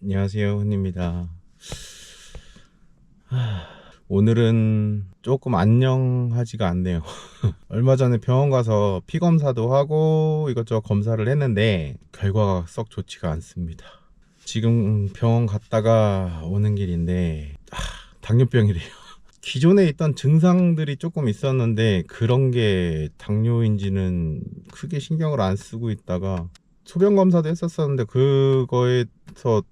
안녕하세요, 훈입니다. 오늘은 조금 안녕하지가 않네요. 얼마 전에 병원 가서 피 검사도 하고 이것저것 검사를 했는데 결과가 썩 좋지가 않습니다. 지금 병원 갔다가 오는 길인데 당뇨병이래요. 기존에 있던 증상들이 조금 있었는데 그런 게 당뇨인지는 크게 신경을 안 쓰고 있다가 소변 검사도 했었었는데 그거에서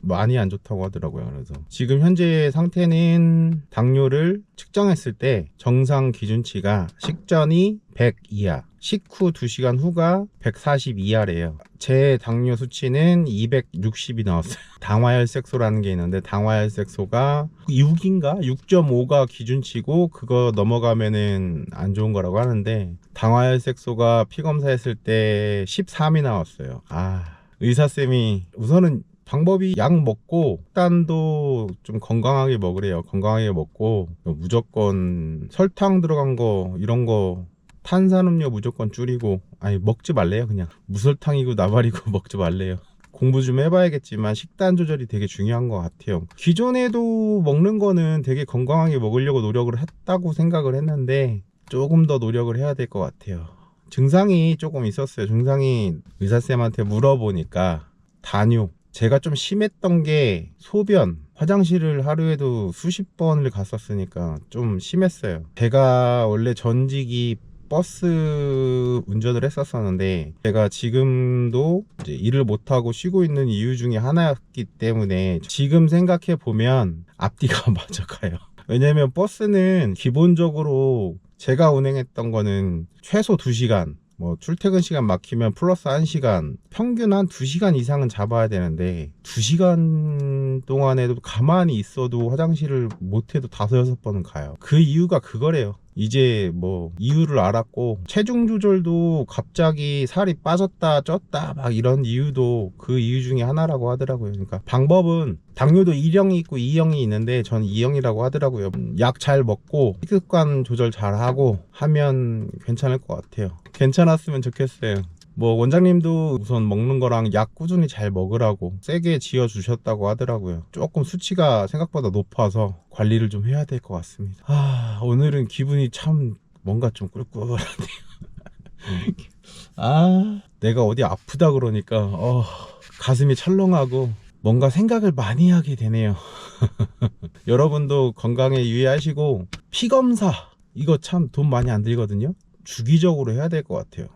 많이 안 좋다고 하더라고요. 그래서 지금 현재 상태는 당뇨를 측정했을 때 정상 기준치가 식전이 100 이하, 식후 2시간 후가 140 이하래요. 제 당뇨 수치는 260이 나왔어요. 당화혈색소라는 게 있는데 당화혈색소가 6인가 6.5가 기준치고 그거 넘어가면은 안 좋은 거라고 하는데 당화혈색소가 피 검사했을 때 13이 나왔어요. 의사쌤이 우선은 방법이 약 먹고 식단도 좀 건강하게 먹으래요. 건강하게 먹고 무조건 설탕 들어간 거 이런 거 탄산음료 무조건 줄이고 먹지 말래요. 그냥 무설탕이고 나발이고 먹지 말래요. 공부 좀 해봐야겠지만 식단 조절이 되게 중요한 것 같아요. 기존에도 먹는 거는 되게 건강하게 먹으려고 노력을 했다고 생각을 했는데 조금 더 노력을 해야 될 것 같아요. 증상이 조금 있었어요. 증상이 의사쌤한테 물어보니까 단뇨, 제가 좀 심했던 게 소변, 화장실을 하루에도 수십 번을 갔었으니까 좀 심했어요. 제가 원래 전직이 버스 운전을 했었었는데 제가 지금도 이제 일을 못하고 쉬고 있는 이유 중에 하나였기 때문에 지금 생각해 보면 앞뒤가 맞아가요. 왜냐면 버스는 기본적으로 제가 운행했던 거는 최소 2시간, 출퇴근 시간 막히면 플러스 1시간, 평균 한 2시간 이상은 잡아야 되는데 2시간 동안에도 가만히 있어도 화장실을 못해도 5-6번은 가요. 그 이유가 그거래요. 이제 이유를 알았고, 체중 조절도 갑자기 살이 빠졌다 쪘다 막 이런 이유도 그 이유 중에 하나라고 하더라고요. 그러니까 방법은 당뇨도 1형이 있고 2형이 있는데 전 2형이라고 하더라고요. 약 잘 먹고 식습관 조절 잘 하고 하면 괜찮을 것 같아요. 괜찮았으면 좋겠어요. 원장님도 우선 먹는 거랑 약 꾸준히 잘 먹으라고 세게 지어 주셨다고 하더라고요. 조금 수치가 생각보다 높아서 관리를 좀 해야 될 것 같습니다. 오늘은 기분이 참 뭔가 좀 꿀꿀하네요. 내가 어디 아프다 그러니까 가슴이 철렁하고 뭔가 생각을 많이 하게 되네요. 여러분도 건강에 유의하시고 피검사 이거 참 돈 많이 안 들거든요. 주기적으로 해야 될 것 같아요.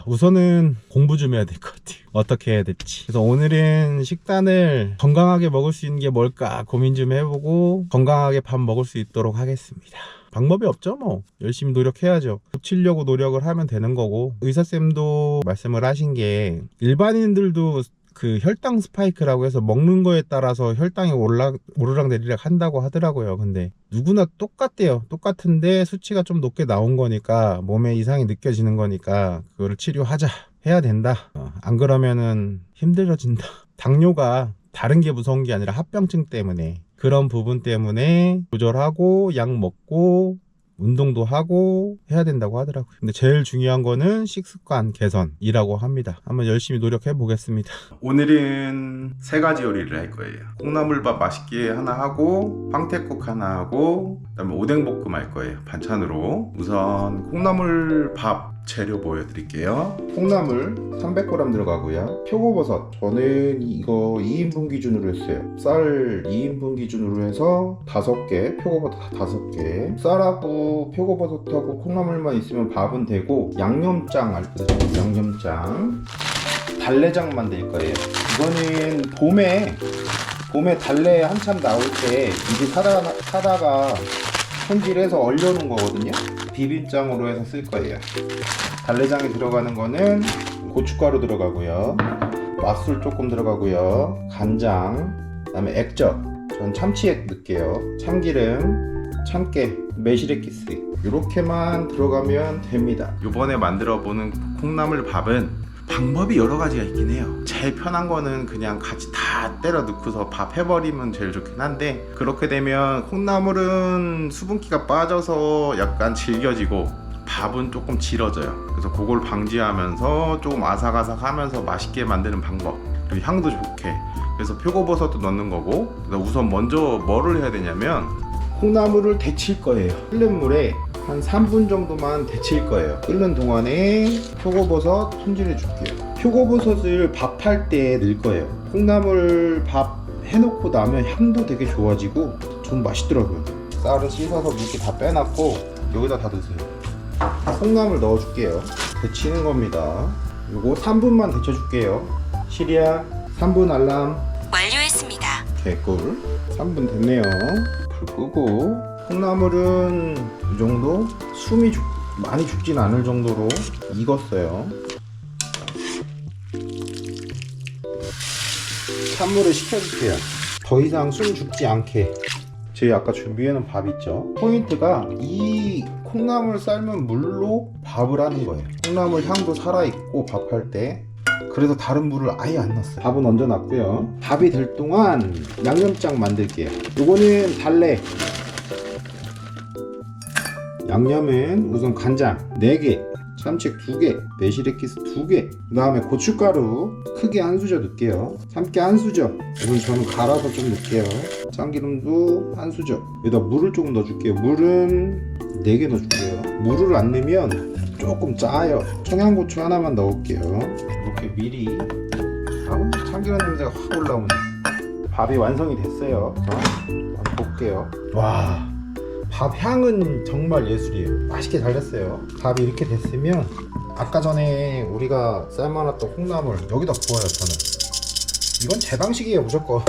우선은 공부 좀 해야 될 것 같아요. 어떻게 해야 될지. 그래서 오늘은 식단을 건강하게 먹을 수 있는 게 뭘까 고민 좀 해보고 건강하게 밥 먹을 수 있도록 하겠습니다. 방법이 없죠. 열심히 노력해야죠. 고치려고 노력을 하면 되는 거고, 의사쌤도 말씀을 하신 게 일반인들도 그 혈당 스파이크라고 해서 먹는 거에 따라서 혈당이 오르락내리락 한다고 하더라고요. 근데 누구나 똑같대요. 똑같은데 수치가 좀 높게 나온 거니까, 몸에 이상이 느껴지는 거니까 그거를 치료하자, 해야 된다. 안 그러면은 힘들어진다. 당뇨가 다른 게 무서운 게 아니라 합병증 때문에, 그런 부분 때문에 조절하고 약 먹고 운동도 하고 해야 된다고 하더라고요. 근데 제일 중요한 거는 식습관 개선이라고 합니다. 한번 열심히 노력해 보겠습니다. 오늘은 3가지 요리를 할 거예요. 콩나물밥 맛있게 하나 하고, 황태국 하나 하고, 그다음에 오뎅볶음 할 거예요. 반찬으로. 우선 콩나물밥 재료 보여드릴게요. 콩나물 300g 들어가고요. 표고버섯, 저는 이거 2인분 기준으로 했어요. 쌀 2인분 기준으로 해서 5개, 표고버섯 5개. 쌀하고 표고버섯하고 콩나물만 있으면 밥은 되고, 양념장 알거든요. 양념장, 달래장 만들 거예요. 이거는 봄에 달래 한참 나올 때 이게 사다가 손질해서 얼려놓은 거거든요. 비빔장으로 해서 쓸 거예요. 달래장에 들어가는 거는 고춧가루 들어가고요, 맛술 조금 들어가고요, 간장, 그다음에 액젓, 전 참치액 넣을게요. 참기름, 참깨, 매실액기스, 이렇게만 들어가면 됩니다. 요번에 만들어 보는 콩나물 밥은 방법이 여러 가지가 있긴 해요. 제일 편한 거는 그냥 같이 다 때려 넣고서 밥 해버리면 제일 좋긴 한데, 그렇게 되면 콩나물은 수분기가 빠져서 약간 질겨지고 밥은 조금 질어져요. 그래서 그걸 방지하면서 조금 아삭아삭하면서 맛있게 만드는 방법, 그리고 향도 좋게. 그래서 표고버섯도 넣는 거고, 우선 먼저 뭐를 해야 되냐면 콩나물을 데칠 거예요. 끓는 물에 한 3분 정도만 데칠 거예요. 끓는 동안에 표고버섯 손질해 줄게요. 표고버섯을 밥할 때 넣을 거예요. 콩나물 밥 해놓고 나면 향도 되게 좋아지고 좀 맛있더라고요. 쌀은 씻어서 물기 다 빼놨고 여기다 다 넣으세요. 콩나물 넣어줄게요. 데치는 겁니다. 요거 3분만 데쳐줄게요. 시리아 3분 알람 완료했습니다. 개꿀. 3분 됐네요. 불 끄고 콩나물은 이 정도 숨이 많이 죽진 않을 정도로 익었어요. 찬물을 식혀줄게요. 더 이상 숨 죽지 않게. 저희 아까 준비해놓은 밥 있죠? 포인트가 이 콩나물 삶은 물로 밥을 하는 거예요. 콩나물 향도 살아있고 밥할 때. 그래서 다른 물을 아예 안 넣었어요. 밥은 얹어놨고요. 밥이 될 동안 양념장 만들게요. 요거는 달래. 양념은 우선 간장 4개, 참치 2개, 매실액기스 2개, 그 다음에 고춧가루 크게 한 수저 넣을게요. 참깨 한 수저. 이건 저는 갈아서 좀 넣을게요. 참기름도 한 수저. 여기다 물을 조금 넣어줄게요. 물은 4개 넣어줄게요. 물을 안 넣으면 조금 짜요. 청양고추 하나만 넣을게요. 이렇게 미리. 참기름 냄새가 확 올라오네. 밥이 완성이 됐어요. 자, 한번 볼게요. 와, 밥 향은 정말 예술이에요. 맛있게 잘 됐어요. 밥이 이렇게 됐으면 아까 전에 우리가 삶아놨던 콩나물 여기다 부어요. 저는 이건 제 방식이에요. 무조건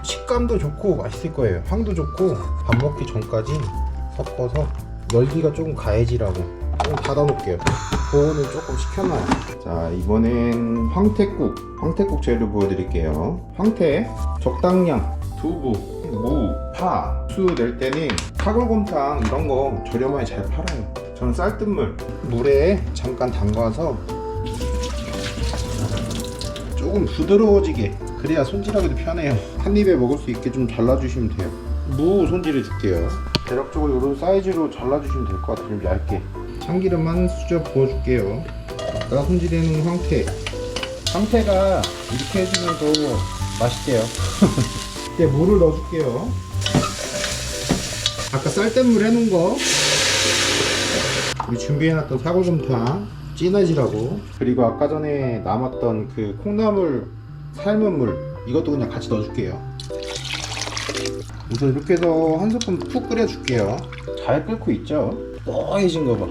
식감도 좋고 맛있을 거예요. 향도 좋고 밥 먹기 전까지 섞어서 열기가 조금 가해지라고 좀 닫아놓을게요. 보온을 조금 시켜놔요. 자, 이번엔 황태국 재료 보여드릴게요. 황태 적당량, 두부, 무, 파, 수 낼 때는 사골곰탕 이런 거 저렴하게 잘 팔아요. 저는 쌀뜨물 물에 잠깐 담가서 조금 부드러워지게, 그래야 손질하기도 편해요. 한 입에 먹을 수 있게 좀 잘라주시면 돼요. 무 손질해 줄게요. 대략적으로 이런 사이즈로 잘라주시면 될 것 같아요. 좀 얇게. 참기름 한 수저 부어줄게요. 아까 손질해놓은 황태가 이렇게 해주면 더 맛있대요. 이제 물을 넣어줄게요. 아까 쌀뜨물 해놓은 거 우리 준비해놨던 사골곰탕 진하지라고, 그리고 아까 전에 남았던 그 콩나물 삶은 물 이것도 그냥 같이 넣어줄게요. 우선 이렇게 해서 한 스푼 푹 끓여줄게요. 잘 끓고 있죠? 뽀해진 거 봐.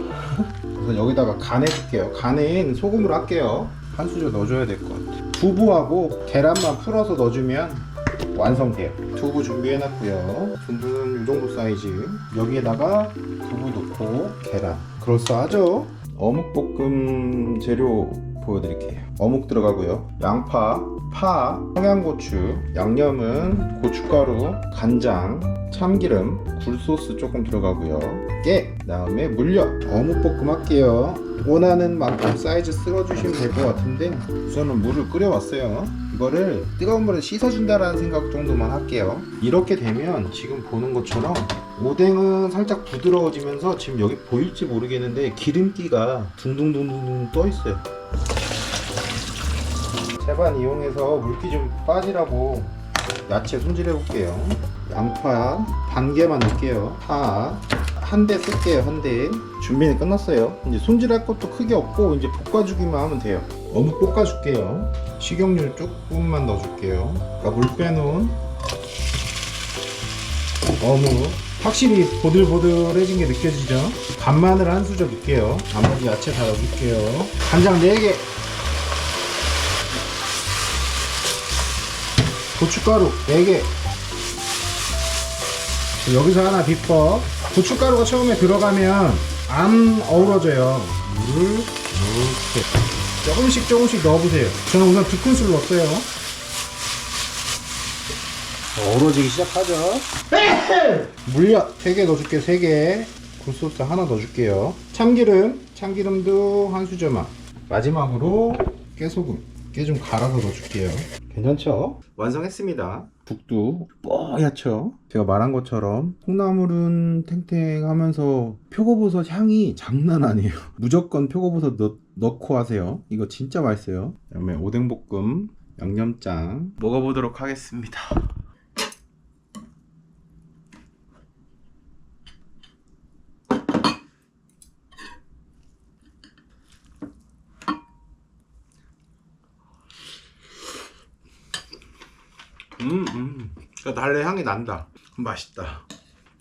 우선 여기다가 간해줄게요. 간엔 소금을 할게요. 한 수저 넣어줘야 될 것 같아요. 두부하고 계란만 풀어서 넣어주면 완성돼요. 두부 준비해놨고요. 두부는 이 정도 사이즈. 여기에다가 두부 넣고 계란. 그럴싸하죠? 어묵볶음 재료 보여드릴게요. 어묵 들어가고요. 양파, 파, 청양고추, 양념은 고춧가루, 간장, 참기름, 굴소스 조금 들어가고요. 깨, 그다음에 물엿. 어묵볶음 할게요. 원하는 만큼 사이즈 쓸어주시면 될 것 같은데 우선은 물을 끓여왔어요. 이거를 뜨거운 물에 씻어준다라는 생각 정도만 할게요. 이렇게 되면 지금 보는 것처럼 오뎅은 살짝 부드러워지면서 지금 여기 보일지 모르겠는데 기름기가 둥둥둥둥 떠 있어요. 채반 이용해서 물기 좀 빠지라고 야채 손질해 볼게요. 양파 반 개만 넣을게요. 파 한 대 쓸게요. 한 대. 준비는 끝났어요. 이제 손질할 것도 크게 없고 이제 볶아주기만 하면 돼요. 어묵 볶아줄게요. 식용유 조금만 넣어줄게요. 아까 물 빼놓은 어묵 확실히 보들보들해진 게 느껴지죠? 간마늘 한 수저 넣을게요. 나머지 야채 다 넣어줄게요. 간장 4개, 고춧가루 4개. 여기서 하나 비법. 고춧가루가 처음에 들어가면 안 어우러져요. 물을 이렇게 조금씩 넣어보세요. 저는 우선 2큰술 넣었어요. 어우러지기 시작하죠. 물엿 3개 넣어줄게요. 3개. 굴소스 하나 넣어줄게요. 참기름도 한 수저만. 마지막으로 깨소금, 깨 좀 갈아서 넣어줄게요. 괜찮죠? 완성했습니다. 국도 뽀얗죠? 제가 말한 것처럼 콩나물은 탱탱하면서 표고버섯 향이 장난 아니에요. 무조건 표고버섯 넣고 하세요. 이거 진짜 맛있어요. 그 다음에 오뎅볶음 양념장 먹어보도록 하겠습니다. 달래 향이 난다. 맛있다.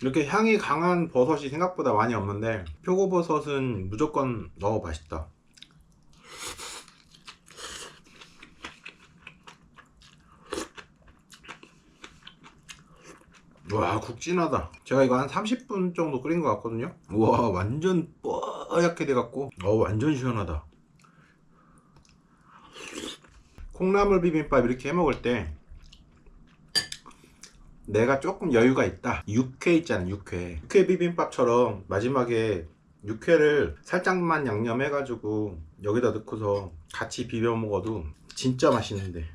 이렇게 향이 강한 버섯이 생각보다 많이 없는데 표고버섯은 무조건 맛있다. 와, 국 진하다. 제가 이거 한 30분 정도 끓인 것 같거든요. 우와, 완전 뽀얗게 돼갖고 완전 시원하다. 콩나물 비빔밥 이렇게 해먹을 때 내가 조금 여유가 있다, 육회 있잖아. 육회 비빔밥처럼 마지막에 육회를 살짝만 양념해가지고 여기다 넣고서 같이 비벼 먹어도 진짜 맛있는데,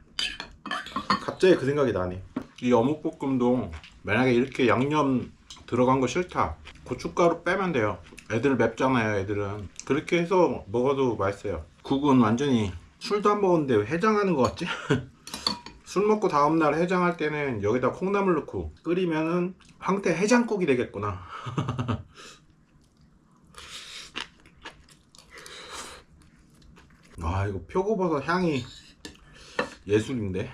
갑자기 그 생각이 나네. 이 어묵볶음도 만약에 이렇게 양념 들어간 거 싫다, 고춧가루 빼면 돼요. 애들 맵잖아요. 애들은 그렇게 해서 먹어도 맛있어요. 국은 완전히 술도 안 먹었는데 왜 해장하는 거 같지? 술 먹고 다음날 해장할 때는 여기다 콩나물 넣고 끓이면은 황태 해장국이 되겠구나. 아, 이거 표고버섯 향이 예술인데.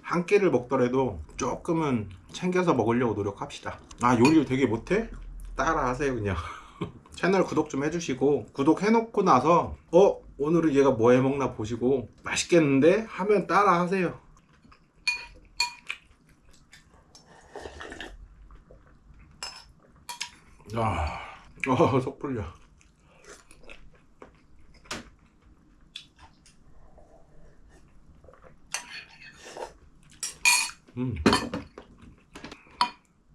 한 끼를 먹더라도 조금은 챙겨서 먹으려고 노력합시다. 아, 요리를 되게 못해? 따라 하세요 그냥. 채널 구독 좀 해주시고, 구독해놓고 나서 오늘은 얘가 뭐 해먹나 보시고 맛있겠는데? 하면 따라 하세요. 속 풀려.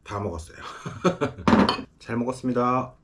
다 먹었어요. 잘 먹었습니다.